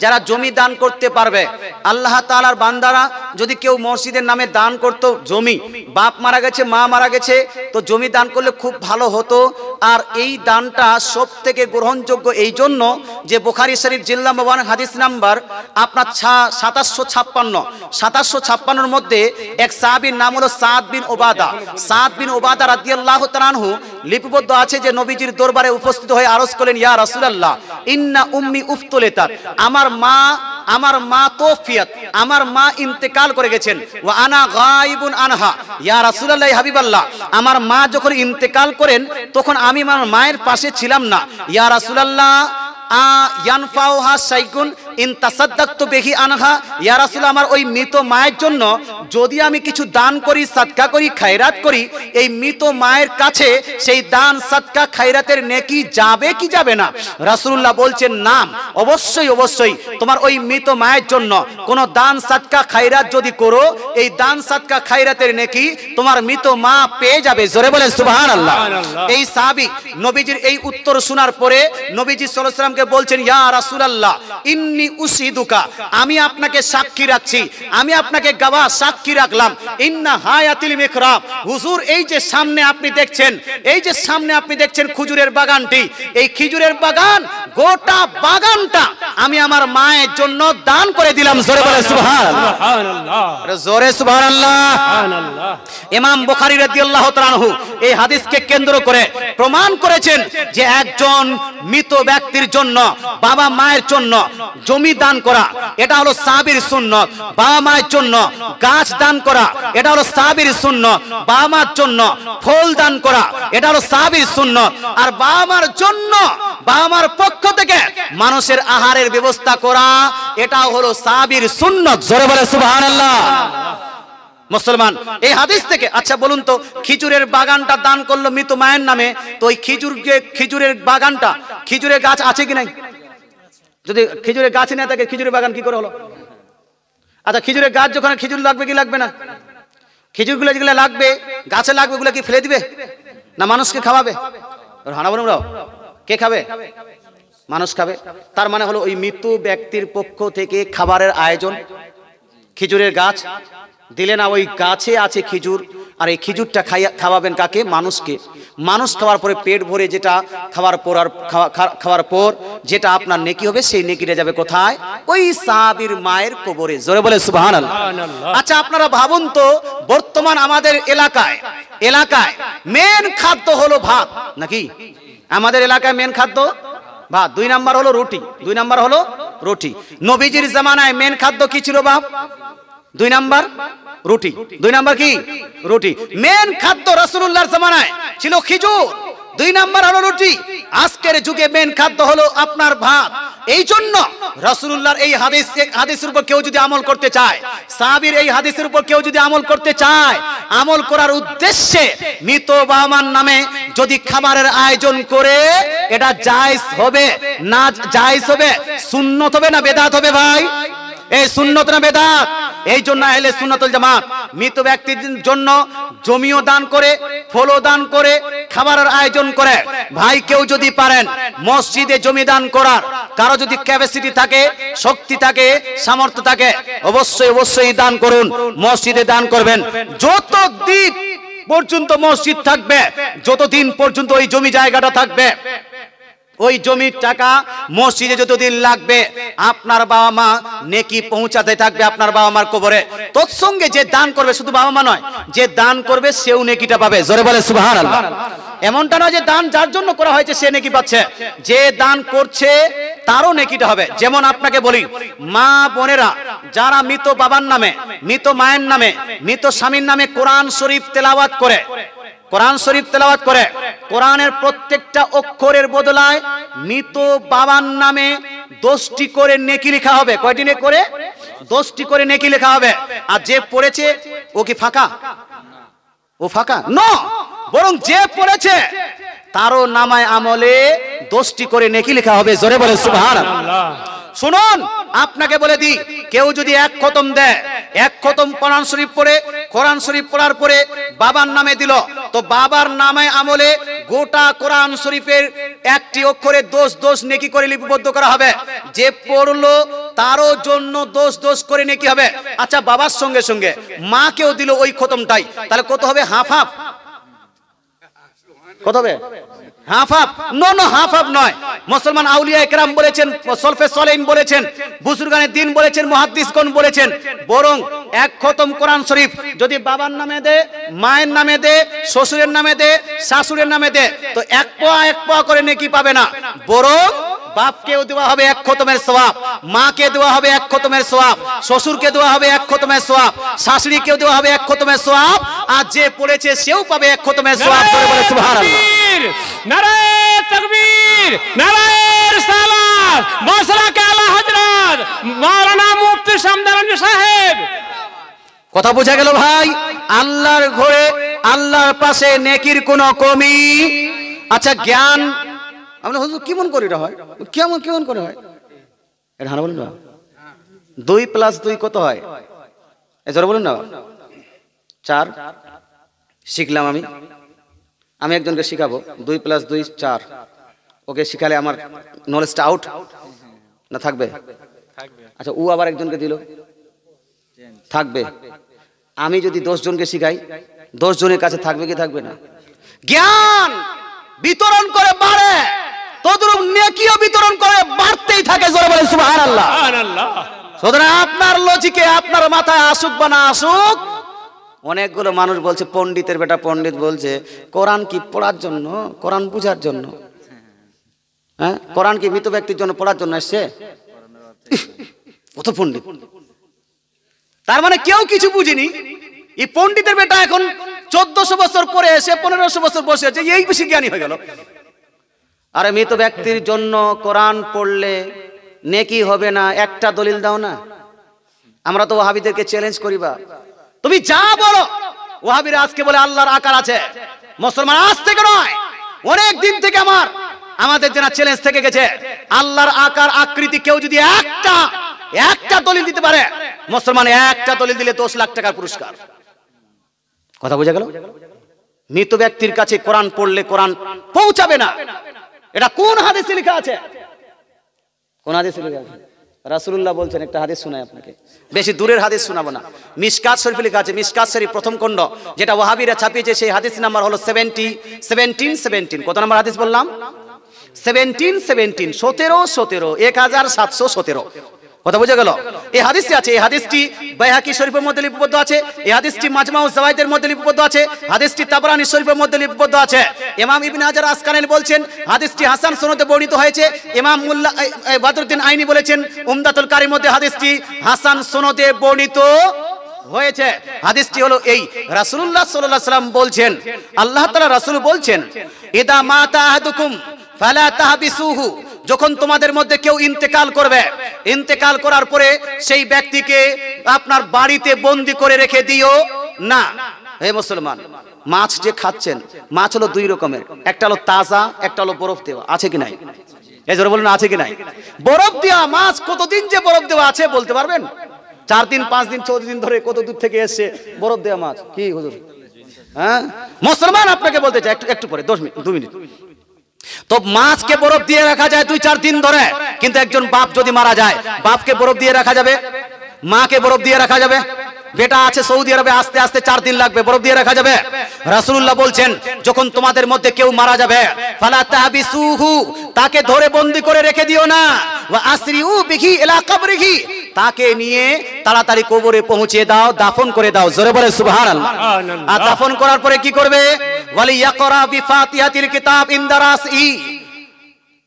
যারা জমি দান করতে পারবে, আল্লাহ তাআলার বান্দারা যদি কেউ মসজিদের নামে দান করত জমি, বাপ মারা গেছে মা মারা গেছে, তো জমি দান করলে খুব ভালো হতো। আর এই দানটা সব থেকে গ্রহণযোগ্য এই জন্য যে বুখারী শরীফ জিলদ নম্বর 1 হাদিস নাম্বার আপনার ৭৭৫ মধ্যে এক সাহাবীর নাম হলো সাদ বিন ওবাদা রাদিয়াল্লাহু তাআলা আনহু লিপিবদ্ধ আছে যে নবীজির দরবারে উপস্থিত হয়ে আরজ করলেন, ইয়া রাসূলুল্লাহ ইন্না উম্মি উফতুলিতাত, আমার মা তোফিয়াত, আমার মা ইন্তেকাল করে গেছেন, ওয়া আনা গায়িবুন আনহা, ইয়া রাসূলুল্লাহ হাবিবাল্লাহ, আমার মা যখন ইন্তেকাল করেন তখন আমি আমার মায়ের পাশে ছিলাম না, ইয়া রাসূলুল্লাহ ইয়ানফাউহা শাইকুন ইন তাসাদদাকতু বিহি আনহা, ইয়া রাসূলুল্লাহ আমার ওই মৃত মায়ের জন্য যদি আমি কিছু দান করি, সাদকা করি, খায়রাত করি, এই মৃত মায়ের কাছে সেই দান সাদকা খায়রাতের নেকি যাবে কি যাবে না? রাসূলুল্লাহ বলছেন নাম, অবশ্যই তোমার ওই মৃত মায়ের জন্য কোনো দান সাদকা খায়রাত যদি করো, এই দান সাদকা খায়রাতের নেকি তোমার মৃত মা পেয়ে যাবে। জোরে বলেন সুবহানাল্লাহ। এই সাহাবী নবীজির এই উত্তর শোনার পরে নবীজি সাল্লাল্লাহু আলাইহি ওয়াসাল্লামকে বলছেন, ইয়া রাসূলুল্লাহ ইন্নী উশহিদুকা, আমি আপনাকে সাক্ষী রাখছি, আমি আপনাকে গওয়াহ সাক্ষী রাখলাম, ইন্না হায়াতিল মিকরাব, হুজুর এই যে সামনে আপনি দেখছেন খেজুরের বাগানটি, এই খেজুরের বাগান গোটা বাগানটা আমি আমার মায়ের জন্য দান করে দিলাম। জোরে বলে সুবহানাল্লাহ, জোরে সুবহানাল্লাহ। ইমাম বুখারী রাদিয়াল্লাহু তাআলা আনহু এই হাদিসকে কেন্দ্র করে প্রমাণ করেছেন যে একজন মৃত ব্যক্তির জন্য, বাবা মায়ের জন্য জমি দান করা এটা হলো সাহাবীর সুন্নত, বাবা মায়ের জন্য গাছ দান করা এটা হলো সাহাবীর সুন্নত, বাবা মার জন্য ফল দান করা এটা হলো সাহাবীর সুন্নত, আর বাবা মার জন্য বাবা মার পক্ষ থেকে মানুষের আহারের ব্যবস্থা করা এটা হলো সাহাবীর সুন্নত। জোরে বলে সুবহানাল্লাহ। মুসলমান এই হাদিস থেকে, আচ্ছা বলুন তো, খেজুরের বাগানটা দান করলো মৃত মায়ের নামে, তো ওই খেজুরের বাগানটা, খেজুরের গাছ আছে কি নাই? যদি খেজুরের গাছ না থাকে খেজুরের বাগান কি করে হলো? আচ্ছা খেজুরের গাছ যখন খেজুর লাগবে কি লাগবে না? খেজুরগুলো যেগুলো লাগবে, গাছে লাগবে, ওগুলো কি ফেলে দিবে না মানুষকে খাওয়াবে? হানা বলুন, কে খাবে? মানুষ খাবে। তার মানে হলো ওই মৃত ব্যক্তির পক্ষ থেকে খাবারের আয়োজন, খেজুরের গাছ দিলে না, ওই গাছে আছে খেজুর, আর এই খেজুরটা খাওয়াবেন কাকে? মানুষকে। মানুষ খাওয়ার পরে পেট ভরে যেটা খাওয়ার পর যেটা আপনার নেকি হবে, সেই নেকিটা যাবে কোথায়? ওই সাহাবীর মায়ের কবরে। জোরে বলে সুবহানাল্লাহ। আচ্ছা আপনারা ভাবুন তো, বর্তমান আমাদের এলাকায় মেন খাদ্য হলো ভাত নাকি? আমাদের এলাকায় মেন খাদ্য ভাত, 2 নাম্বার হলো রুটি। নবীজির জামানায় মেন খাদ্য কি ছিল বাপ? 2 নাম্বার রুটি। 2 নাম্বার কি? রুটি। মেন খাদ্য রাসূলুল্লাহর জামানায় ছিল খেজুর, 2 নাম্বার হলো রুটি। আজকের যুগে মেন খাদ্য হলো আপনার ভাত। এই জন্য রাসূলুল্লাহর এই হাদিসের উপর কেউ যদি আমল করতে চায়, সাহাবীর এই হাদিসের উপর কেউ যদি আমল করতে চায়, আমল করার উদ্দেশ্যে মৃত বাবা মার নামে যদি খাবারের আয়োজন করে, এটা জায়েজ হবে না জায়েজ হবে? সুন্নত হবে না বেদাত হবে ভাই? এই সুন্নত না বেদাত? এই জন্য আহলে সুন্নাতুল জামাত মৃত ব্যক্তির জন্য জমিও দান করে, ফলও দান করে, খাবারের আয়োজন করে। ভাই কেউ যদি পারেন মসজিদে জমি দান করার, কারো যদি ক্যাপাসিটি থাকে, শক্তি থাকে, সামর্থ্য থাকে, অবশ্যই দান করুন, মসজিদে দান করবেন। যতদিন পর্যন্ত মসজিদ থাকবে, যতদিন পর্যন্ত ওই জমি জায়গাটা থাকবে, ওই জমির টাকা মসজিদে যতদিন লাগবে, আপনার বাবা মা নেকি পৌঁছাতে থাকবে আপনার বাবা মার কবরে। তৎসঙ্গে যে দান করবে, শুধু বাবা মা নয়, যে দান করবে সেও নেকিটা পাবে। জোরে বলে সুবহানাল্লাহ। এমনটা নয় যে দান যার জন্য করা হয়েছে সে নেকি পাচ্ছে, যে দান করছে তারও নেকিটা হবে। যেমন আপনাকে বলি, মা বোনেরা যারা মৃত বাবার নামে, মৃত মায়ের নামে, মৃত স্বামীর নামে কোরআন শরীফ তেলাওয়াত করে, কোরআনের প্রত্যেকটা অক্ষরের বদলায় মৃত বাবার নামে 10টি করে নেকি লেখা হবে। কয়টি নেকি করে? 10টি করে নেকি লেখা হবে। আর যে পড়েছে ও কি ফাঁকা? ও ফাঁকা না, বরং যে পড়েছে তারও নামায় আমলে 10টি করে নেকি লেখা হবে। জোরে বলে সুবহানাল্লাহ। শুনুন, আপনাকে বলে দিই, কেউ যদি 1 খতম দেয়, 1 খতম কোরআন শরীফ পড়ে, কোরআন শরীফ পড়ার পরে বাবার নামে দিল, তো বাবার নামে আমলে গোটা কোরআন শরীফের 1টি অক্ষরে 10 নেকি করে লিপিবদ্ধ করা হবে। যে পড়লো তারও জন্য দোষ করে নেকি হবে। আচ্ছা বাবার সঙ্গে সঙ্গে মাকেও দিল ওই খতমটাই, তাহলে কত হবে? Half half. কত হবে? Half half. No half half নয়। মুসলমান আউলিয়া একরাম বলেছেন, সলফে সলেহিন বলেছেন, বুজুর্গানে দ্বীন বলেছেন, মুহাদ্দিসগণ বলেছেন, বরং এক খতম কোরআন শরীফ যদি বাবার নামে দে, মায়ের নামে দে, শ্বশুরের নামে দে, শাশুড়ের নামে দে, তো এক পোয়া করে নেকি পাবে না, বরং বাপকেও দেওয়া হবে এক খতমের সওয়াব, মাকে দেওয়া হবে এক খতমের সওয়াব, শ্বশুরকে দেওয়া হবে এক খতমের সওয়াব, শাশুড়িকেও দেওয়া হবে এক খতমের সওয়াব, আর যে পড়েছে সেও পাবে এক খতমের সওয়াব। বলে সুবহানাল্লাহ। নারায়ে তাকবীর, নারায়ে রিসালাত, মাশাআল্লাহ আলা হযরত মাওলানা মুফতি শামদানি সাহেব। কথা বোঝা গেল ভাই? আল্লাহর ঘরে আল্লাহর পাশে নেকির কোনো কমি। আচ্ছা জ্ঞান আমরা হুজুর কেমন করে এটা হয়? কেমন করে হয় এটা হানা বলুন না। 2 + 2 কত হয়? এই জোরে বলুন না। 4 শিখলাম আমি একজনকে শিখাবো 2 + 2 4। ওকে শিখালে আমার নলেজটা আউট না থাকবে? আচ্ছা ও আবার একজনকে দিল, থাকবে। আমি যদি 10 জনকে শিখাই 10 জনের কাছে থাকবে কি থাকবে না? জ্ঞান বিতরণ করে বাড়ে, তদ্রূপ নেকিও বিতরণ করে বাড়তেই থাকে। জোরে বলেন সুবহানাল্লাহ। সুতরাং আপনার লজিকে আপনার মাথায় আসুক বা না আসুক, অনেকগুলো মানুষ বলছে পণ্ডিতের বেটা পণ্ডিত বলছে কোরআন কি পড়ার জন্য, কোরআন বুঝার জন্য? হ্যাঁ, কোরআন কি মৃত ব্যক্তির জন্য পড়ার জন্য এসছে? কত পণ্ডিত! তার মানে কেউ কিছু বুঝিনি। এই পণ্ডিতের বেটা এখন 1400 বছর পরে এসে 1500 বছর বসে আছে, এই বেশি জ্ঞানী হয়ে গেল। আরে মৃত ব্যক্তির জন্য কোরআন পড়লে নেকি হবে না, একটা দলিল দাও না। আমরা তো ওয়াহাবিদেরকে চ্যালেঞ্জ করিবা, তুমি যা বলো। ওয়াহাবিরা আজকে বলে আল্লাহর আকার আছে, মুসলমান আজ থেকে নয় অনেক দিন থেকে আমাদের জানা চ্যালেঞ্জ থেকে গেছে, আল্লাহর আকার আকৃতি কেউ যদি একটা দলিল দিতে পারে, মুসলমান একটা দলিল দিলে 10 লাখ টাকার পুরস্কার। কথা বোঝা গেল? মৃত ব্যক্তির কাছে কোরআন পড়লে কোরআন পৌঁছাবে না। এটা কোন হাদিসে লেখা আছে? কোন হাদিসে লেখা আছে? রাসূলুল্লাহ বলছেন। একটা হাদিস শোনাই আপনাকে, বেশি দূরের হাদিস শোনাবো না। মিশকাত শরীফে লেখা আছে, মিশকাত শরীফ প্রথম খণ্ড, যেটা ওয়াহাবিরা ছাপিয়েছে, সেই হাদিস নাম্বার হলো 17। কত নাম্বার হাদিস বললাম? 17 17 1717। কথা বোঝা গেল? এই হাদিসটি আছে, এই হাদিসটি বাইহাকি শরীফের মধ্যে লিপিবদ্ধ আছে, এই হাদিসটি মাজমাউজ জাওয়াইদের মধ্যে লিপিবদ্ধ আছে, হাদিসটি তাবরানী শরীফের মধ্যে লিপিবদ্ধ আছে। ইমাম ইবনে হাজার আসকালানী বলছেন হাদিসটি হাসান সনদে বর্ণিত হয়েছে। ইমাম মুল্লা বদরুদ্দিন আইনি বলেছেন উমদাতুল কারীর মধ্যে হাদিসটি হাসান সনদে বর্ণিত হয়েছে। হাদিসটি হলো এই, রাসূলুল্লাহ সাল্লাল্লাহু আলাইহি ওয়াসাল্লাম বলছেন, আল্লাহ তাআলা রাসূল বলছেন, ইদা মাতা আহাদুকুম ফালা তাহবিসুহু, যখন তোমাদের মধ্যে কেউ ইন্তেকাল করবে, ইন্তেকাল করার পরে সেই ব্যক্তিকে আপনার বাড়িতে বন্দী করে রেখে দিও না। হে মুসলমান, মাছ যে খাচ্ছেন, মাছ হলো 2 রকমের, একটা হলো তাজা, একটা হলো বরফ দেওয়া। আছে কি নাই? এই জোরে বলুন, আছে কি নাই? বরফ দেওয়া মাছ কতদিন যে বরফ দেওয়া আছে বলতে পারবেন? 4 দিন 5 দিন 14 দিন ধরে কত দূর থেকে এসে বরফ দেওয়া মাছ। কি হুজুর? হ্যাঁ মুসলমান, আপনাকে বলতে চাই একটু পরে 2 মিনিট। তো মাছকে বরফ দিয়ে রাখা যায় 2-4 দিন ধরে, কিন্তু একজন বাপ যদি মারা যায়, বাপকে বরফ দিয়ে রাখা যাবে? মাকে বরফ দিয়ে রাখা যাবে? বেটা আছে সৌদি আরবে, আস্তে আস্তে 4 দিন লাগবে, বরফ দিয়ে রাখা যাবে? রাসূলুল্লাহ বলছেন, যখন তোমাদের মধ্যে কেউ মারা যাবে, ফালা তাহবিসুহু, তাকে ধরে বন্দী করে রেখে দিও না, ওয়া আসরিউ বিহি ইলা কবরিহি, তাকে নিয়ে তাড়াতাড়ি কবরে পৌঁছে দাও, দাফন করে দাও। জোরে বলে সুবহানাল্লাহ। আর দাফন করার পরে কি করবে? ওয়ালি ইয়াকরা বিফাতিহাতিল কিতাব ইনদারাসি,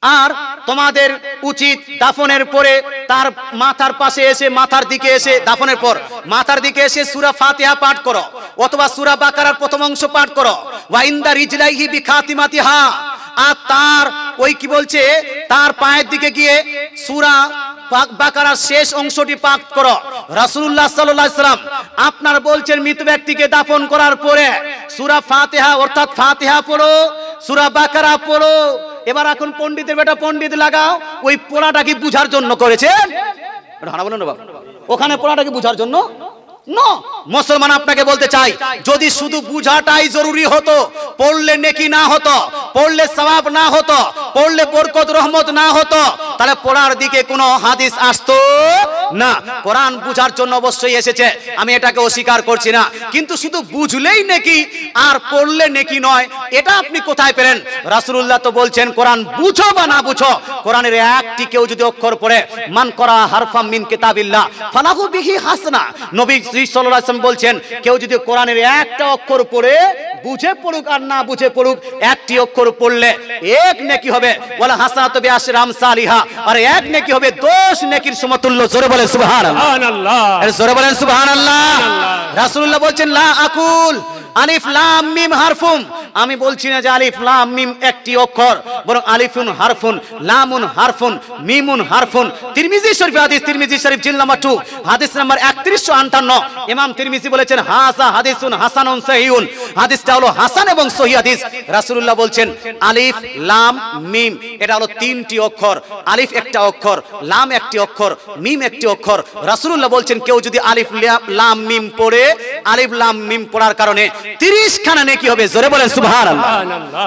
আর তোমাদের উচিত দাফনের পরে তার মাথার পাশে এসে, মাথার দিকে এসে, দাফনের পর মাথার দিকে এসে সূরা ফাতিহা পাঠ করো, অথবা সূরা বাকারার প্রথম অংশ পাঠ করো। ওয়া ইনদা রিজলাইহি বিখাতিমাতিহা, আর তার ওই কি বলছে, তার পায়ের দিকে গিয়ে সূরা বাকারার শেষ অংশটি পাঠ করো। রাসূলুল্লাহ সাল্লাল্লাহু আলাইহি ওয়াসাল্লাম আপনার বলছেন, মৃত ব্যক্তিকে দাফন করার পরে সূরা ফাতিহা অর্থাৎ ফাতিহা পড়ো, সূরা বাকারা পড়ো। এবার এখন পণ্ডিতের বেটা পণ্ডিত লাগাও, ওই পড়াটা কি বুঝার জন্য করেছেন? বলুন না বাবা, ওখানে পড়াটা কি বুঝার জন্য? নো। মুসলমান আপনাকে বলতে চাই, যদি শুধু বুঝাটাই জরুরি হতো, পড়লে নেকি না হতো, পড়লে সওয়াব না হতো, পড়লে বরকত রহমত না হতো, তাহলে পড়ার দিকে কোনো হাদিস আসতো না, কোরআন বুঝার জন্য অবশ্যই এসেছে, আমি এটাকে অস্বীকার করছি না, কিন্তু শুধু বুঝলেই নেকি আর পড়লে নেকি নয়, এটা আপনি কোথায় পেলেন? রাসূলুল্লাহ তো বলছেন কোরআন বুঝো বা না বুঝো, কোরআনের একটি কেউ যদি অক্ষর পড়ে, মান করা হারফাম মিন কিতাবিল্লাহ ফালাহু বিহি হাসানা, নবী সাল্লাল্লাহু আলাইহি ওয়াসাল্লাম বলছেন কেউ যদি কোরআনের একটা অক্ষর পড়ে, বুঝে পড়ুক আর না বুঝে পড়ুক, একটি অক্ষর পড়লে এক নেকি হবে, ওয়ালা হাসানাতু বিআশরি আমসালিহা, আর এক নেকি হবে 10 নেকির সমতুল্য। জোরে বলেন সুবহানাল্লাহ, জোরে বলেন সুবহানাল্লাহ। রাসূলুল্লাহ বলছেন লা আকুল আলিফ লাম মিম হারফুন, আমি বলছি না যে আলিফ লাম মিম একটি অক্ষর, বরং আলিফুন হারফুন, লামুন হারফুন, মিমুন হারফুন। তিরমিজি শরীফ হাদিস, তিরমিজি শরীফ জিলদ নাম্বার 2 হাদিস নাম্বার 3158, ইমাম তিরমিজি বলেছেন হাসা হাদিসুন হাসানুন সহিহুন, হাদিসটা হলো হাসান এবং সহিহ হাদিস। রাসূলুল্লাহ বলছেন আলিফ লাম মিম এটা হলো 3টি অক্ষর, আলিফ একটা অক্ষর, লাম একটি অক্ষর, মিম একটি অক্ষর। রাসূলুল্লাহ বলছেন কেউ যদি আলিফ লাম মিম পড়ে, আলিফ লাম মিম পড়ার কারণে 30 খানা নেকি হবে। জোরে বলেন সুবহানাল্লাহ।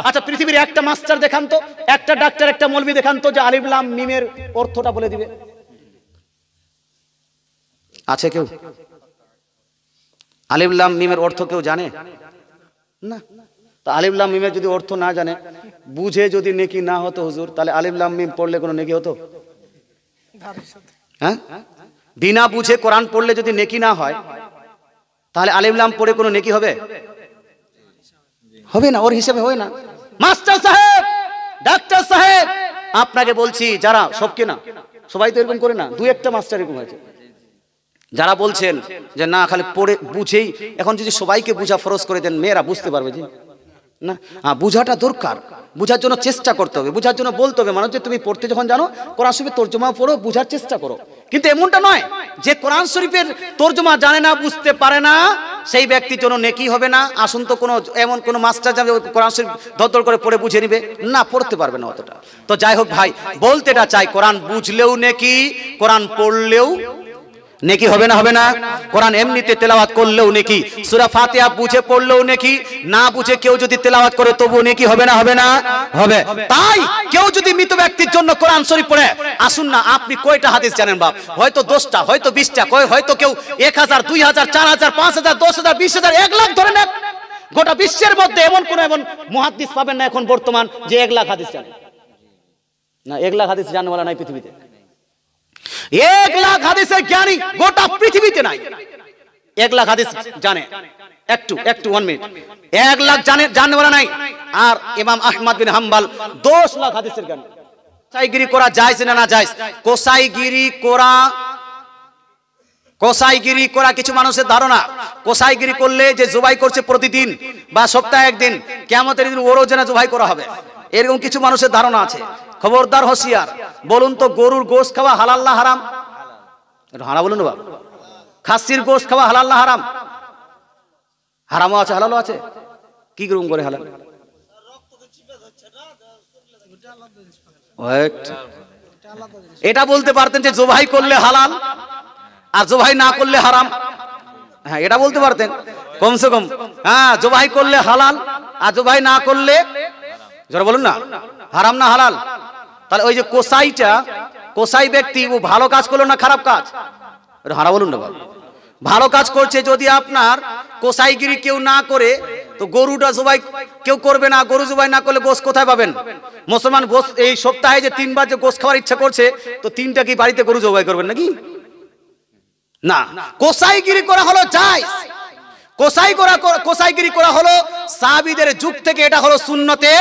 আচ্ছা, পৃথিবীর একটা মাস্টার দেখান তো, একটা ডাক্তার, একটা মৌলবি দেখান তো যে আলিফ লাম মিমের অর্থটা বলে দিবে, আছে কেউ? আলিফ লাম মিমের অর্থ কেউ জানে না? তো আলিফ লাম মিমের যদি অর্থ না জানে, বুঝে যদি নেকি না হতো হুজুর, তাহলে আলিফ লাম মিম পড়লে কোনো নেকি হতো? হ্যাঁ, বিনা বুঝে কোরআন পড়লে যদি নেকি না হয়, তাহলে আলিফ লাম পড়ে কোনো নেকি হবে? হবে না, ওর হিসাবে হয় না। মাস্টার সাহেব, ডাক্তার সাহেব, আপনাকে বলছি, যারা সবকে না, সবাই তো এরকম করে না, 2-1টা মাস্টার এরকম হয়েছে, যারা বলছেন যে না খালি পড়ে বুঝেই, এখন যদি সবাইকে বুঝা ফরজ করে দেন, মেয়েরা বুঝতে পারবে যে না, বুঝাটা দরকার, বুঝার জন্য চেষ্টা করতে হবে, বুঝার জন্য বলতে হবে মানুষ যে তুমি পড়তে যখন জানো কোরআন শরীফের তর্জমা পড়ো, বুঝার চেষ্টা করো। কিন্তু এমনটা নয় যে কোরআন শরীফের তর্জমা জানে না, বুঝতে পারে না, সেই ব্যক্তির জন্য নেকি হবে না। আসুন তো কোনো এমন কোনো মাস্টার যাবে কোরআন শরীফ দরদর করে পড়ে বুঝে নিবে না, পড়তে পারবে না অতটা। তো যাই হোক ভাই, বলতেটা চাই কোরআন বুঝলেও নেকি, কোরআন পড়লেও নেকি হবে না? হবে না? কোরআন এমনিতে তেলাওয়াত করলেও নেকি, সূরা ফাতিহা বুঝে পড়লেও নেকি, না বুঝে কেউ যদি তেলাওয়াত করে তবু নেকি হবে না? হবে না? হবে। তাই কেউ যদি মৃত ব্যক্তির জন্য কোরআন শরীফ পড়ে, আসুন না, আপনি কয়টা হাদিস জানেন বাপ? হয়তো 10টা, হয়তো 20টা, হয়তো কেউ 1000, 2000, 4000, 5000, 10000, 20000, 1 লাখ ধরে নেন। গোটা বিশ্বের মধ্যে এমন মুহাদ্দিস পাবেন না এখন বর্তমান যে 1 লাখ হাদিস জানে না। 1 লাখ হাদিস জানওয়ালা নাই পৃথিবীতে, 1 লাখ হাদিসের জ্ঞানী গোটা পৃথিবীতে নাই। 1 লাখ হাদিস জানে, একটু 1 মিনিট, 1 লাখ জানেওয়ালা নাই। আর ইমাম আহমদ বিন হাম্বল 10 লাখ হাদিসের জ্ঞানী। কোসাইগিরি করা জায়েজ না না জায়েজ? কোসাইগিরি করা কিছু মানুষের ধারণা, কোসাইগিরি করলে যে জবাই করছে প্রতিদিন বা সপ্তাহে একদিন, কিয়ামতের দিন ওরও যেন জবাই করা হবে, এরকম কিছু মানুষের ধারণা আছে। খবরদার, হোশিয়ার। বলুন তো, গরুর গোশত খাওয়া হালাল না হারাম? হারাম বলুন না। খাসির গোশত খাওয়া হালাল না হারাম? হারামও আছে, হালালও আছে। কি রকম করে হালাল? এটা বলতে পারতেন যে জবাই করলে হালাল আর জবাই না করলে হারাম। হ্যাঁ, এটা বলতে পারতেন কমসে কম। হ্যাঁ, জবাই করলে হালাল আর জবাই না করলে, যারা বলুন না, হারাম না হালাল। তাহলে ওই যে কোসাই ব্যক্তি, ও ভালো কাজ করলো না খারাপ কাজ? হারাম বলুন না। ভালো কাজ করছে। যদি আপনার কোসাইগিরি কেউ না করে, তো গরুটা জবাই কেউ করবে না। গরু জবাই না করলে গোশত কোথায় পাবেন? মুসলমান গোশত এই সপ্তাহে যে 3 বার যে গোশত খাওয়ার ইচ্ছা করছে, তো 3টা কি বাড়িতে গরু জবাই করবেন নাকি? না, কোসাইগিরি করা হলো জায়েজ। কোসাইগিরি করা হলো সাহাবীদের যুগ থেকে, এটা হলো সুন্নতে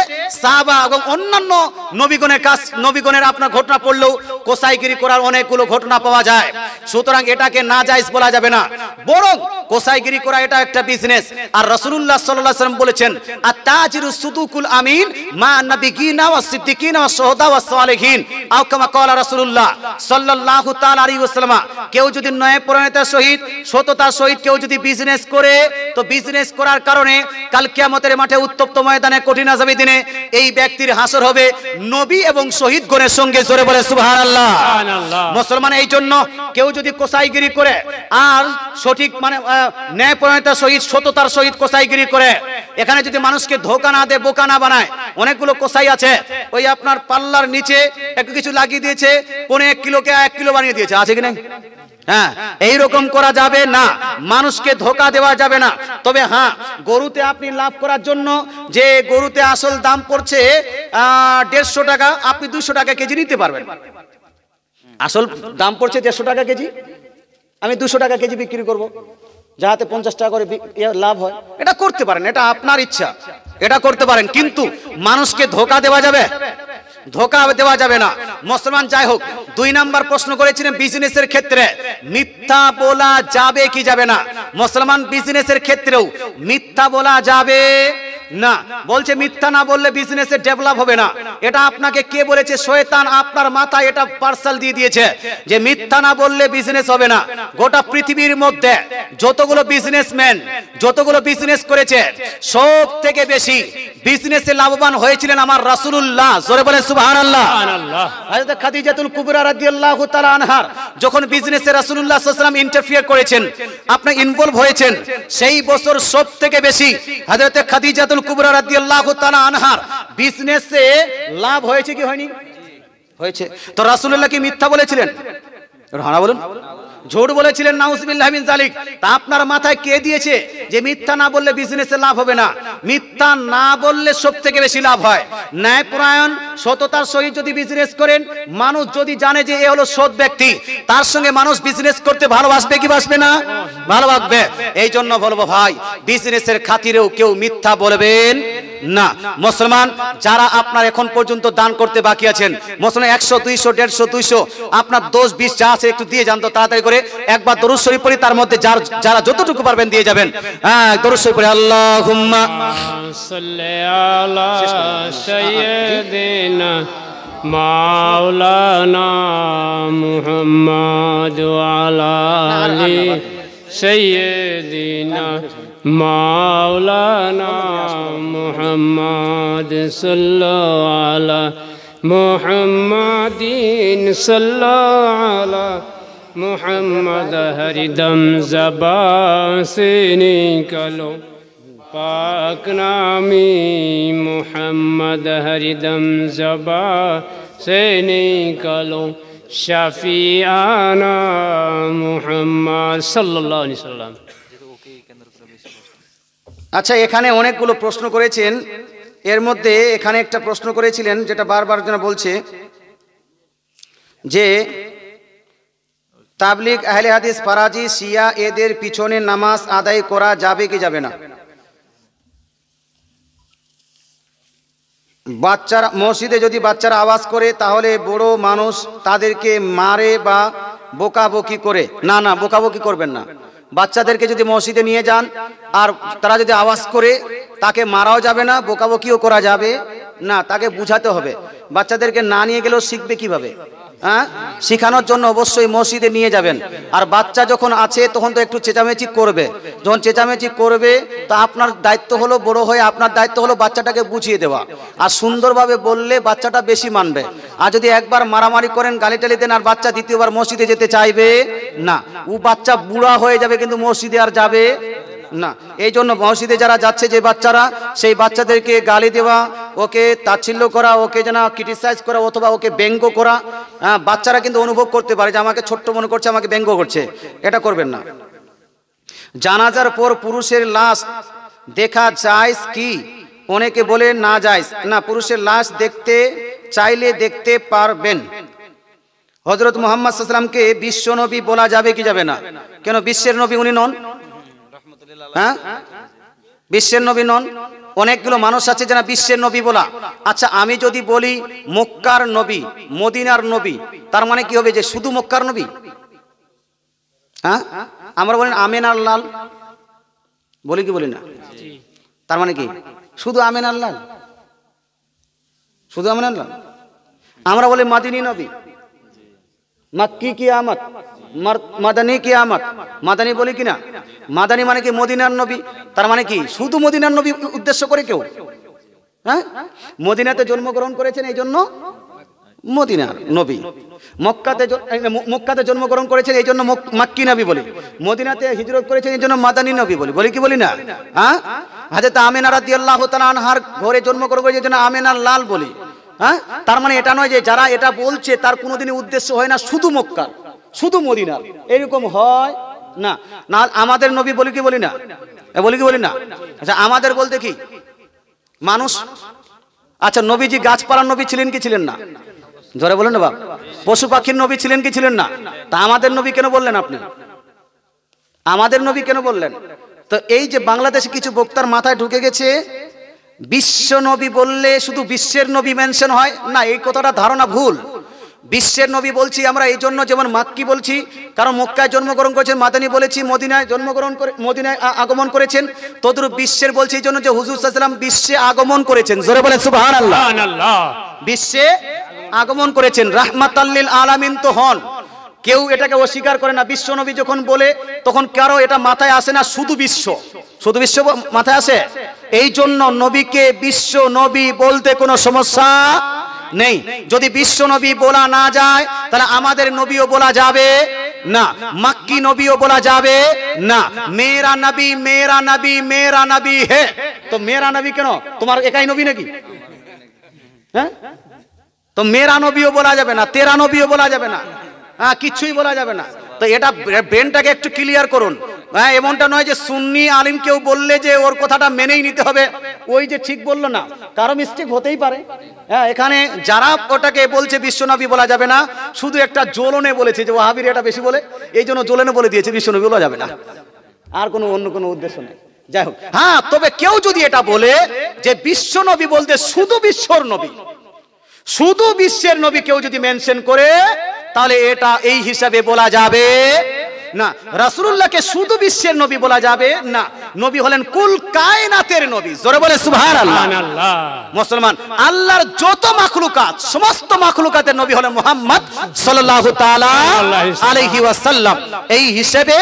সাহাবা এবং অন্যান্য নবীগণের কাজ। নবীগণের আপনার ঘটনা পড়লেও কোসাইগিরি করার অনেকগুলো ঘটনা পাওয়া যায়। সুতরাং এটাকে না জায়েজ বলা যাবে না, বরং কোসাইগিরি করা এটা একটা বিজনেস। আর রাসূলুল্লাহ সাল্লাল্লাহু আলাইহি ওয়াসাল্লাম বলেছেন, আত-তাজিরু সুদুকুল আমিন মা নাবিয়িনা ওয়াস সিদ্দিকিনা ওয়াস শুহাদা ওয়াস সালিহিন, আও কামা ক্বালা রাসূলুল্লাহ সাল্লাল্লাহু তাআলা আলাইহি ওয়াসাল্লাম। কেউ যদি ন্যায়পরায়ণতার সহিত, সততার সহিত কেউ যদি বিজনেস করে, তো বিজনেস করার কারণে কাল কিয়ামতের মাঠে উত্তপ্ত ময়দানে কঠিন আযাবের দিনে এই ব্যক্তির হাসর হবে নবী এবং শহীদ গণের সঙ্গে। জোরে বলে সুবহানাল্লাহ। মুসলমান এই জন্য কেউ যদি কোসাইগিরি করে আর সঠিক মানে ন্যায়পরায়ণতার সহিত সততার সহিত কোসাইগিরি করে, এখানে যদি মানুষকে ধোকা না দেয়, বোকা না বানায়। অনেকগুলো কোসাই আছে ওই আপনার পাল্লার নিচে একটু কিছু লাগিয়ে দিয়েছে, 1.5 কিলোকে 1 কিলো বানিয়ে দিয়েছে, আছে কি না? হ্যাঁ, এইরকম করা যাবে না, মানুষকে ধোকা দেওয়া যাবে না। তবে হ্যাঁ, গরুতে আপনি লাভ করার জন্য যে গরুতে আসল দাম পড়ছে 150 টাকা, আপনি 200 টাকা কেজি নিতে পারবেন। আসল দাম পড়ছে 150 টাকা কেজি, আমি 200 টাকা কেজি বিক্রি করব, যাতে 50 টাকা করে লাভ হয়। এটা করতে পারেন, এটা আপনার ইচ্ছা, এটা করতে পারেন। কিন্তু মানুষকে ধোকা দেওয়া যাবে, ধোকা দেওয়া যাবে না। মুসলমান যাই হোক, 2 নাম্বার প্রশ্ন করেছিলেন বিজনেসের ক্ষেত্রে মিথ্যা বলা যাবে কি যাবে না। মুসলমান বিজনেসের ক্ষেত্রেও মিথ্যা বলা যাবে না। বলছে মিথ্যা না বললে বিজনেসে ডেভেলপ হবে না। এটা আপনাকে কে বলেছে? শয়তান আপনার মাথায় এটা পার্সেল দিয়ে দিয়েছে যে মিথ্যা না বললে বিজনেস হবে না। গোটা পৃথিবীর মধ্যে যতগুলো বিজনেসম্যান, যতগুলো বিজনেস করেছে, সব থেকে বেশি বিজনেসে লাভবান হয়েছিলেন আমার রাসূলুল্লাহ। জোরে বলেন সুবহানাল্লাহ। হযরত খাদিজাতুল কুবরা রাদিয়াল্লাহু তাআলা আনহার যখন বিজনেসে রাসূলুল্লাহ সাল্লাল্লাহু আলাইহি ওয়াসাল্লাম ইন্টারফিয়ার করেছেন, আপনি ইনভলভ হয়েছেন, সেই বছর সব থেকে বেশি হযরত খাদিজাতুল কুবরা রাদিয়াল্লাহু তাআলা আনহার বিজনেসে লাভ হয়েছে কি হয়নি? হয়েছে। তো রাসূলুল্লাহ কি মিথ্যা বলেছিলেন? হ্যাঁ বলুন। ঝুট বলেছিলেন? নাউযুবিল্লাহি মিন যালিক। তা আপনার মাথায় কে দিয়েছে যে মিথ্যা না বললে বিজনেসে লাভ হবে না? মিথ্যা না বললে সব থেকে বেশি লাভ হয়। ন্যায়পরায়ণ সততার সহিত যদি বিজনেস করেন, মানুষ যদি জানে যে এ হলো সৎ ব্যক্তি, তার সঙ্গে মানুষ বিজনেস করতে ভালোবাসবে কি বাসবে না? ভালোবাসবে। এই জন্য বলবো ভাই, বিজনেসের খাতিরেও কেউ মিথ্যা বলবেন না। মুসলমান যারা আপনার এখন পর্যন্ত দান করতে বাকি আছেন, মুসলমান 100, 200, 150, 200 আপনার 10, 20 যা আছে একটু দিয়ে যান তো তাড়াতাড়ি করে। একবার দরুদ শরীফ পড়ি, তার মধ্যে যারা যতটুকু পারবেন দিয়ে যাবেন। হ্যাঁ, দরুদ শরীফ পড়ি। আল্লাহুম্মা সাল্লি আলা সাইয়্যিদিনা মাওলানা মুহাম্মদ ওয়া আলা আলি সাইয়্যিদিনা মাওলানা মুহাম্মদ সাল্লাল্লাহু আলা মুহাম্মাদিন সাল্লাল্লাহু আলা মুহাম্মদ হরদম ज़बान से निकलो पाक नामी मुहम्मद हरदम ज़बान से निकलो शफीआना मुहम्मद सल्लल्लाहु अलैहि वसल्लम। আচ্ছা, এখানে অনেকগুলো প্রশ্ন করেছেন, এর মধ্যে এখানে একটা প্রশ্ন করেছিলেন যেটা বারবার যেন বলছে যে তাবলিগ, আহলে হাদিস, ফারাজি, শিয়া এদের পিছনে নামাজ আদায় করা যাবে কি যাবে না? বাচ্চারা মসজিদে যদি বাচ্চারা আওয়াজ করে তাহলে বড় মানুষ তাদেরকে মারে বা বকাবকি করে? না না, বকাবকি করবেন না। বাচ্চাদেরকে যদি মসজিদে নিয়ে যান আর তারা যদি আওয়াজ করে, তাকে মারাও যাবে না, বকাবকিও করা যাবে না, তাকে বুঝাতে হবে। বাচ্চাদেরকে না নিয়ে গেলেও শিখবে কিভাবে? হ্যাঁ, শিখানোর জন্য অবশ্যই মসজিদে নিয়ে যাবেন। আর বাচ্চা যখন আছে তখন তো একটু চেঁচামেচি করবে, যখন চেঁচামেচি করবে তা আপনার দায়িত্ব হলো, বড় হয়ে আপনার দায়িত্ব হলো বাচ্চাটাকে বুঝিয়ে দেওয়া। আর সুন্দরভাবে বললে বাচ্চাটা বেশি মানবে। আর যদি একবার মারামারি করেন, গালিটালি দেন, আর বাচ্চা দ্বিতীয়বার মসজিদে যেতে চাইবে না, ও বাচ্চা বুড়া হয়ে যাবে কিন্তু মসজিদে আর যাবে না। এই জন্য মসজিদে যারা যাচ্ছে যে বাচ্চারা, সেই বাচ্চাদেরকে গালি দেওয়া, ওকে তাচ্ছিল্য করা, ওকে যেন ক্রিটিসাইজ করা অথবা ওকে ব্যঙ্গ করা, বাচ্চারা কিন্তু অনুভব করতে পারে যে আমাকে ছোট্ট মনে করছে, আমাকে ব্যঙ্গ করছে, এটা করবেন না। জানাজার পর পুরুষের লাশ দেখা জায়েজ কি? অনেকে বলে না জায়েজ। না, পুরুষের লাশ দেখতে চাইলে দেখতে পারবেন। হযরত মুহাম্মদ সাল্লাল্লাহু আলাইহি ওয়াসাল্লামকে বিশ্ব নবী বলা যাবে কি যাবে না? কেন, বিশ্বের নবী উনি নন? হ্যাঁ, বিশ্বের নবী নন। অনেকগুলো মানুষ আছে যারা বিশ্বের নবী বলা। আচ্ছা, আমি যদি বলি মক্কার নবী, মদিনার নবী, তার মানে কি হবে যে শুধু মক্কার নবী? হ্যাঁ, আমরা বলেন আমিনার লাল, বলি কি বলি না? তার মানে কি শুধু আমিনার লাল? শুধু আমিনার লাল? আমরা বলি মাদিনী নবী, মক্কি কিয়ামত, মাদানী কিয়ামত, মাদানী বলি কিনা? মাদানী মানে কি মদিনার নবী। তার মানে কি শুধু মদিনার নবী উদ্দেশ্য করে কেউ? হ্যাঁ, মদিনাতে জন্মগ্রহণ করেছেন এই জন্য মদিনার নবী। মক্কাতে জন্মগ্রহণ করেছেন এই জন্য মাক্কি নবী বলি, মদিনাতে হিজরত করেছেন এই জন্য মাদানী নবী বলি, বলি কি বলি না? হ্যাঁ, হযরত আমিনা রাদিয়াল্লাহু তাআলা আনহার ঘরে জন্মগ্রহণ করেছেন এই জন্য আমিনার লাল বলি। হ্যাঁ, তার মানে এটা নয় যে যারা এটা বলছে তার কোনোদিনই উদ্দেশ্য হয় না শুধু মক্কা শুধু মদিনার, এরকম হয় না। না আমাদের নবী বলি কি বলি না? বলি কি বলি না? আচ্ছা আমাদের বলতে কি মানুষ? আচ্ছা নবীজি গাছপালার নবী ছিলেন কি ছিলেন না? জোরে বলেন না বাবা। পশু পাখির নবী ছিলেন কি ছিলেন না? তা আমাদের নবী কেন বললেন আপনি? আমাদের নবী কেন বললেন? তো এই যে বাংলাদেশে কিছু বক্তার মাথায় ঢুকে গেছে বিশ্ব নবী বললে শুধু বিশ্বের নবী মেনশন হয় না, এই কথাটা ধারণা ভুল। বিশ্বের নবী বলছি আমরা এই জন্য, যেমন মাক্কি বলছি কারণ মক্কায় জন্মগ্রহণ করেছেন, মাদানী বলেছি মদিনায় জন্মগ্রহণ করে মদিনায় আগমন করেছেন, তদ্রূপ বিশ্বের বলছি এই জন্য যে হুজুর সাল্লাল্লাহু আলাইহি ওয়াসাল্লাম বিশ্বে আগমন করেছেন। জোরে বলেন সুবহানাল্লাহ। বিশ্বে আগমন করেছেন, রাহমাতাল লিল আলামিন তো হন, কেউ এটাকে অস্বীকার করে না। বিশ্ব নবী যখন বলে তখন কারো এটা মাথায় আসে না শুধু বিশ্ব, শুধু বিশ্ব মাথায় আসে। এই জন্য নবীকে বিশ্ব নবী বলতে কোনো সমস্যা নেই। যদি বিশ্ব নবী বলা না যায় তাহলে আমাদের নবীও বলা যাবে না, মাক্কি নবীও বলা যাবে না। মেরা নবী মেরা নবী মেরা নবী হে, তো মেরা নবী কেন? তোমার একাই নবী নাকি? হ্যাঁ, তো মেরা নবীও বলা যাবে না, তেরা নবীও বলা যাবে না, হ্যাঁ কিছুই বলা যাবে না। তো এটা ব্রেনটাকে একটু ক্লিয়ার করুন। হ্যাঁ, এমনটা নয় যে সুন্নি আলিম কেউ বললে যে ওর কথাটা মেনেই নিতে হবে, ওই যে ঠিক বললো না, কারো মিস্টেক হতেই পারে। হ্যাঁ, এখানে যারা ওটাকে বলছে বিশ্বনবী বলা যাবে না, শুধু একটা জ্বলনে বলেছে যে ওয়াহাবিরা এটা বেশি বলে, এই জন্য জ্বলনে বলে দিয়েছে বিশ্বনবী বলা যাবে না, আর কোনো অন্য কোনো উদ্দেশ্য নেই। যাই হোক, হ্যাঁ তবে কেউ যদি এটা বলে যে বিশ্বনবী বলতে শুধু বিশ্বর নবী, শুধু বিশ্বের নবী কেউ যদি মেনশন করে তাহলে এটা এই হিসাবে বলা যাবে না। রাসূলুল্লাহকে শুধু বিশ্বের নবী বলা যাবে না, নবী হলেন কুল কায়নাতের নবী। জোরে বলে সুবহানাল্লাহ। মুসলমান, আল্লাহর যত মাখলুকাত সমস্ত মাখলুকাতের নবী হলেন মুহাম্মদ সাল্লাল্লাহু তাআলা আলাইহি ওয়াসাল্লাম। এই হিসেবে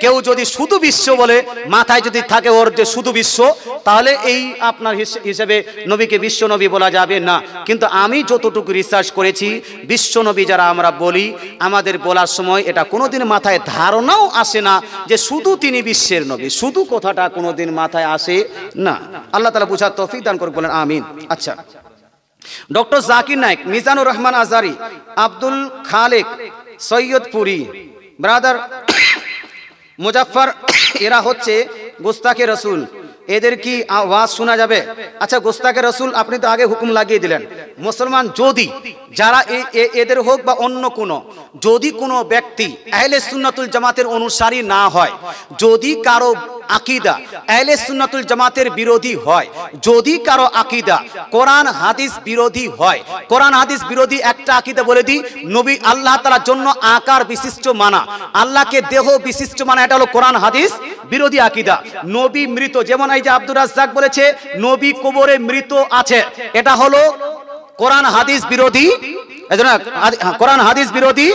কেউ যদি শুধু বিশ্ব বলে মাথায় যদি থাকে ওর যে শুধু বিশ্ব, তাহলে এই আপনার হিসেবে নবীকে বিশ্ব নবী বলা যাবে না। কিন্তু আমি যতটুকু রিসার্চ করেছি, বিশ্ব নবী যারা আমরা বলি আমাদের বলার সময় এটা কোনোদিন মাথায় ধারণাও আসে না যে শুধু তিনি বিশ্বের নবী, শুধু কথাটা কোনোদিন মাথায় আসে না। আল্লাহ তাআলা বুঝার তৌফিক দান করুন, বলেন আমিন। আচ্ছা, ডক্টর জাকির নায়েক, মিজানুর রহমান আজারি, আব্দুল খালেক, সৈয়দপুরি, ব্রাদার মুজাফফর, এরা হচ্ছে গোস্তাকে রসুল, এদের কি আওয়াজ শোনা যাবে? আচ্ছা, গোস্তাকে রসুল আপনি তো আগে হুকুম লাগিয়ে দিলেন। মুসলমান যদি যারা এদের হোক বা অন্য কোনো, যদি কোনো ব্যক্তি আহলে সুন্নাতুল জামাতের অনুসারী না হয়, যদি কারো আকীদা আহলে সুন্নাতুল জামাতের বিরোধী হয়, যদি কারো আকীদা কোরআন হাদিস বিরোধী হয়, কোরআন হাদিস বিরোধী একটা আকীদা বলে দিই, নবী আল্লাহ তাআলার জন্য আকার বিশিষ্ট মানা, আল্লাহকে দেহ বিশিষ্ট মানা, এটা হলো কোরআন হাদিস বিরোধী আকীদা। নবী মৃত, যেমন এই যে আব্দুর রাজ্জাক বলেছে নবী কবরে মৃত আছে, এটা হলো কোরআন হাদিস বিরোধী, কোরআন হাদিস বিরোধী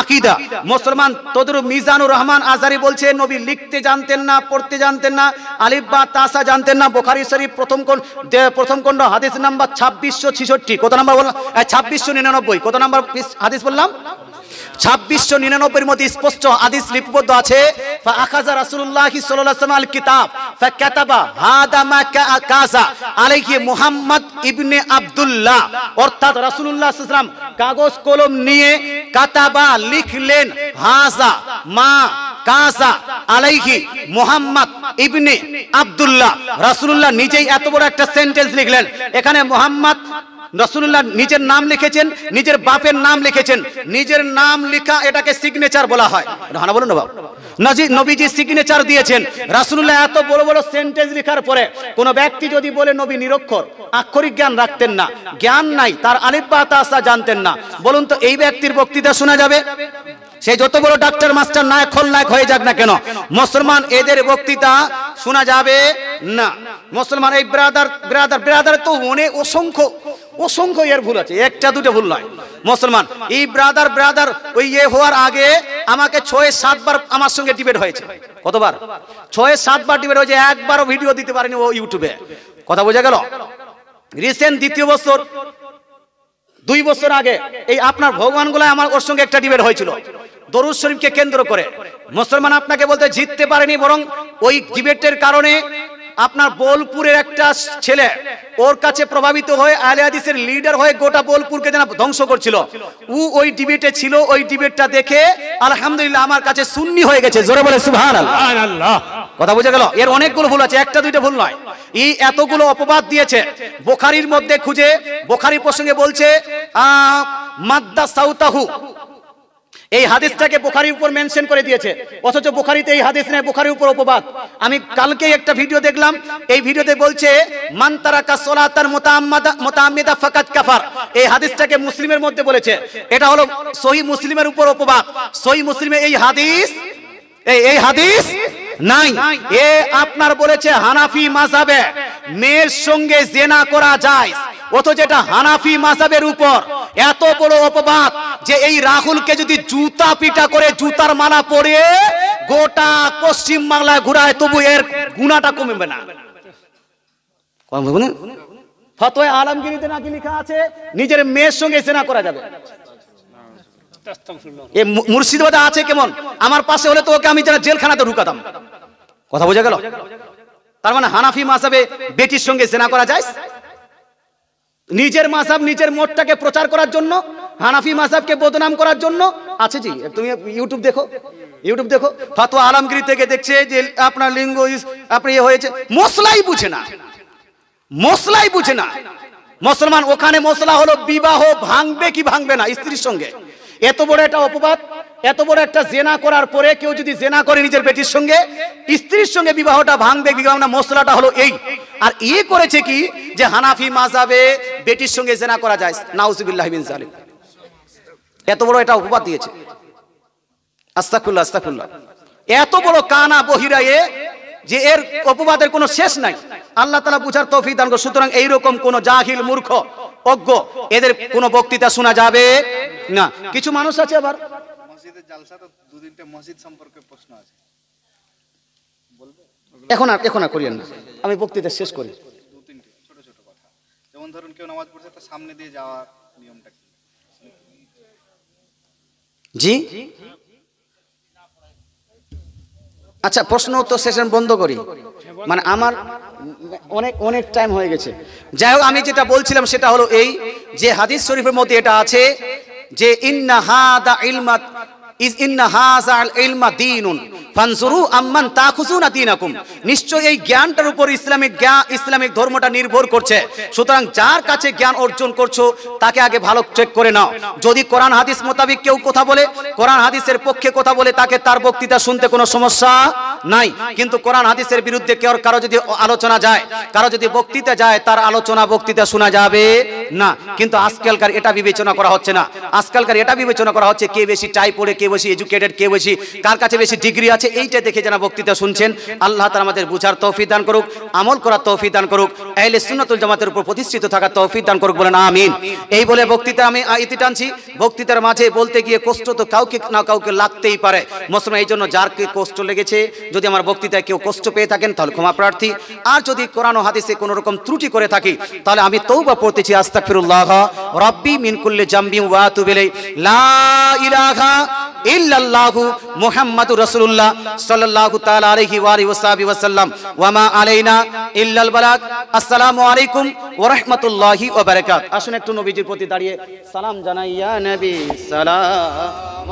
আকীদা। মুসলমান, তদরূপ মিজানুর রহমান আজারি বলছে নবী লিখতে জানতেন না, পড়তে জানতেন না, আলিফ বা তাসা জানতেন না। বুখারী শরীফ প্রথম খণ্ড হাদিস নাম্বার 2666, কত নাম্বার বললাম? 2699। কত নাম্বার হাদিস বললাম? 2699 মধ্যে স্পষ্ট হাদিস লিপিবদ্ধ আছে, ফাআখাযা রাসূলুল্লাহ সাল্লাল্লাহু আলাইহি ওয়াসাল্লাম আল কিতাব ফাকাতাবা হাদা মা কাযা আলাইহি মুহাম্মদ ইবনে আব্দুল্লাহ, অর্থাৎ রাসূলুল্লাহ সাল্লাল্লাহু আলাইহি ওয়াসাল্লাম কাগজ কলম নিয়ে কাতাবা লিখলেন হাযা মা কাযা আলাইহি মুহাম্মদ ইবনে আব্দুল্লাহ। রাসূলুল্লাহ নিজেই এত বড় একটা সেন্টেন্স লিখলেন, এখানে মুহাম্মদ রাসূলুল্লাহ নিজের নাম লিখেছেন, নিজের বাপের নাম লিখেছেন, নিজের নাম লেখা এটাকে সিগনেচার বলা হয়। হানা বলুন না বাবা, নবীজি সিগনেচার দিয়েছেন। রাসূলুল্লাহ এত বড় বড় সেন্টেন্স লেখার পরে কোন ব্যক্তি যদি বলে নবী নিরক্ষর, আক্ষরিক জ্ঞান রাখতেন না, জ্ঞান নাই, তার আলিফ বা তাসা জানতেন না, বলুন তো এই ব্যক্তির বক্তৃতা শোনা যাবে? সে যত বড় ডাক্তার মাস্টার নায়ক খলনায়ক হয়ে যাক না কেন, মুসলমান এদের বক্তৃতা শোনা যাবে না। মুসলমান, এই ব্রাদার তো অনেক অসংখ্য এর ভুল আছে, একটা দুটো ভুল নয়। মুসলমান, এই ব্রাদার ওই হওয়ার আগে আমাকে 6-7 বার আমার সঙ্গে ডিবেট হয়েছে। কতবার? 6-7 বার ডিবেট হয়েছে, একবারও ভিডিও দিতে পারিনি ও ইউটিউবে। কথা বোঝা গেল? রিসেন্ট দ্বিতীয় বছর 2 বছর আগে এই আপনার ভগবানগুলো আমার ওর সঙ্গে একটা ডিবেট হয়েছিল দরুদ শরীফকে কেন্দ্র করে। মুসলমান আপনাকে বলতে জিততে পারেনি, বরং ওই ডিবেটের কারণে আপনার বোলপুরের একটা ছেলে ওর কাছে প্রভাবিত হয়ে আহলে হাদিসের লিডার হয়ে গোটা বোলপুরকে যেন ধ্বংস করছিল। ওই ডিবেটে ছিল, ওই ডিবেটটা দেখে আলহামদুলিল্লাহ আমার কাছে সুন্নি হয়ে গেছে। জোরে বলে সুবহানাল্লাহ। কথা বুঝে গেল? এর অনেকগুলো ভুল আছে, একটা দুইটা ভুল নয়। এই এতগুলো অপবাদ দিয়েছে। বুখারীর মধ্যে খুঁজে বুখারী প্রসঙ্গে বলছে মাদ্দা সাউতাহু, এই হাদিসটাকে বুখারীর উপর মেনশন করে দিয়েছে, অথচ বুখারীতে এই হাদিস নেই, বুখারীর উপর অপবাদ। আমি কালকে একটা ভিডিও দেখলাম, এই ভিডিওতে বলছে মান তারাকা সালাতান মুতাআম্মিদা ফাকাত কাফার, এই হাদিসটাকে মুসলিমের মধ্যে বলেছে। এটা হলো সহিহ মুসলিমের উপর অপবাদ। সহিহ মুসলিমে এই হাদিস নাই। এ আপনার বলেছে হানাফি মাযহাবে মেয়ের সঙ্গে জিনা করা যায়, অথচ এটা হানাফি মাযহাবের উপর এত বড় অপবাদ যে এই রাহুলকে যদি জুতা পিটা করে জুতার মালা পরে গোটা পশ্চিম বাংলায় ঘুরায় তবু এর গুনাহটা কমবে না। ফতোয়া আলমগীরিতে নাকি লেখা আছে নিজের মেয়ের সঙ্গে জিনা করা যাবে। এই মুর্শিদাবাদে আছে কেমন? আমার পাশে হলে তো ওকে আমি যারা জেলখানাতে ঢুকাতাম। কথা বোঝা গেল? তার মানে হানাফি মাযহাবে বেটির সঙ্গে জিনা করা যায়। নিজের মাযহাব নিজের মতটাকে প্রচার করার জন্য, হানাফি মাযহাবকে বদনাম করার জন্য আছে। জি তুমি ইউটিউব দেখো ফতোয়া আলমগীর থেকে দেখছে যে আপনার লিঙ্গ আপনি হয়েছে, মশলাই বুঝে না। মুসলমান ওখানে মশলা হলো বিবাহ ভাঙবে কি ভাঙবে না স্ত্রীর সঙ্গে। এত বড় একটা অপবাদ, এত বড় একটা জেনা করার পরে কেউ যদি জেনা করে নিজের বেটির সঙ্গে, স্ত্রীর সঙ্গে বিবাহটা ভাঙবে কি ভাঙবে না, মশলাটা হলো এই। আর করেছে কি যে হানাফি মাযহাবে বেটির সঙ্গে জেনা করা যায়। নাউজুবিল্লাহি মিন যালিক। এত বড় এটা অপবাদ দিয়েছে। আস্তাগফিরুল্লাহ। এত বড় কানা বহিরা যে এর অপবাদের কোনো শেষ নাই। আল্লাহ তাআলা বুঝার তৌফিক দান করুন। সুতরাং এইরকম কোন জাহিল মূর্খ অজ্ঞ এদের কোনো বক্তৃতা শোনা যাবে না। কিছু মানুষ আছে আবার মসজিদের জালসা তো 2-3টা মসজিদ সম্পর্কে প্রশ্ন আছে, এখন আর করিয়েন না, আমি বক্তৃতা শেষ করি। 2-3টে ছোট কথা, যেমন ধরুন কেউ নামাজ পড়ছে তার সামনে দিয়ে যাওয়ার নিয়মটা কি? জি আচ্ছা, প্রশ্ন উত্তর সেশন বন্ধ করি, মানে আমার অনেক টাইম হয়ে গেছে। যাই হোক, আমি যেটা বলছিলাম সেটা হলো এই যে হাদিস শরীফের মধ্যে এটা আছে যে ইন্না হাযাল ইলমা দীনুন ফানজুরু আম্মান তাখুযুনা দীনাকুম, নিশ্চয় এই জ্ঞানটার উপর ইসলামিক ধর্মটা নির্ভর করছে। সুতরাং যার কাছে জ্ঞান অর্জন করছো তাকে আগে ভালো চেক করে নাও। যদি কোরআন হাদিস মোতাবেক কেউ কথা বলে, কোরআন হাদিসের পক্ষে কথা বলে, তাকে তার বক্তৃতা শুনতে কোনো সমস্যা নাই। কিন্তু কোরআন হাদিসের বিরুদ্ধে কারো যদি আলোচনা যায়, কারো যদি বক্তৃতা যায়, তার আলোচনা বক্তৃতা শোনা যাবে না। কিন্তু আজকালকার এটা বিবেচনা করা হচ্ছে না। আজকালকার এটা বিবেচনা করা হচ্ছে কে বেশি টাই পড়ে, কে বেশি এডুকেটেড, কে বেশি, কার কাছে বেশি ডিগ্রি আছে, এইটা দেখে যারা বক্তৃতা শুনছেন। আল্লাহ তাআলা আমাদের বুঝার তৌফিক দান করুক, আমল করার তৌফিক দান করুক, আহলে সুন্নাতুল জামাতের উপর প্রতিষ্ঠিত থাকার তৌফিক দান করুক, বলেন আমিন। এই বলে বক্তৃতা আমি ইতি টানছি। বক্তৃতার মাঝে বলতে গিয়ে কষ্ট তো কাউকে না কাউকে লাগতেই পারে। মুসলমান এই জন্য যার কে কষ্ট লেগেছে, যদি আমার বক্তৃতায় কেউ কষ্ট পেয়ে থাকেন তাহলে ক্ষমা প্রার্থী। আর যদি কোরআন ও হাদিসে কোনো রকম ত্রুটি করে থাকি তাহলে আমি তওবা পড়তেছি, আস্তাগফিরুল্লাহ রাব্বি মিন কুল্লি জামবি ওয়া আতুবু ইলাইহি, লা ইলাহা ইল্লাল্লাহু মুহাম্মাদুর রাসূলুল্লাহ সাল্লাল্লাহু তাআলা আলাইহি ওয়া আলিহি ওয়া সাল্লাম, ওয়া মা আলাইনা ইল্লাল বালাগ। আসসালামু আলাইকুম ওয়া রাহমাতুল্লাহি ওয়া বারাকাতুহু। আসুন একটু নবীজির প্রতি দাঁড়িয়ে সালাম জানাই, ইয়া নবী সালাম।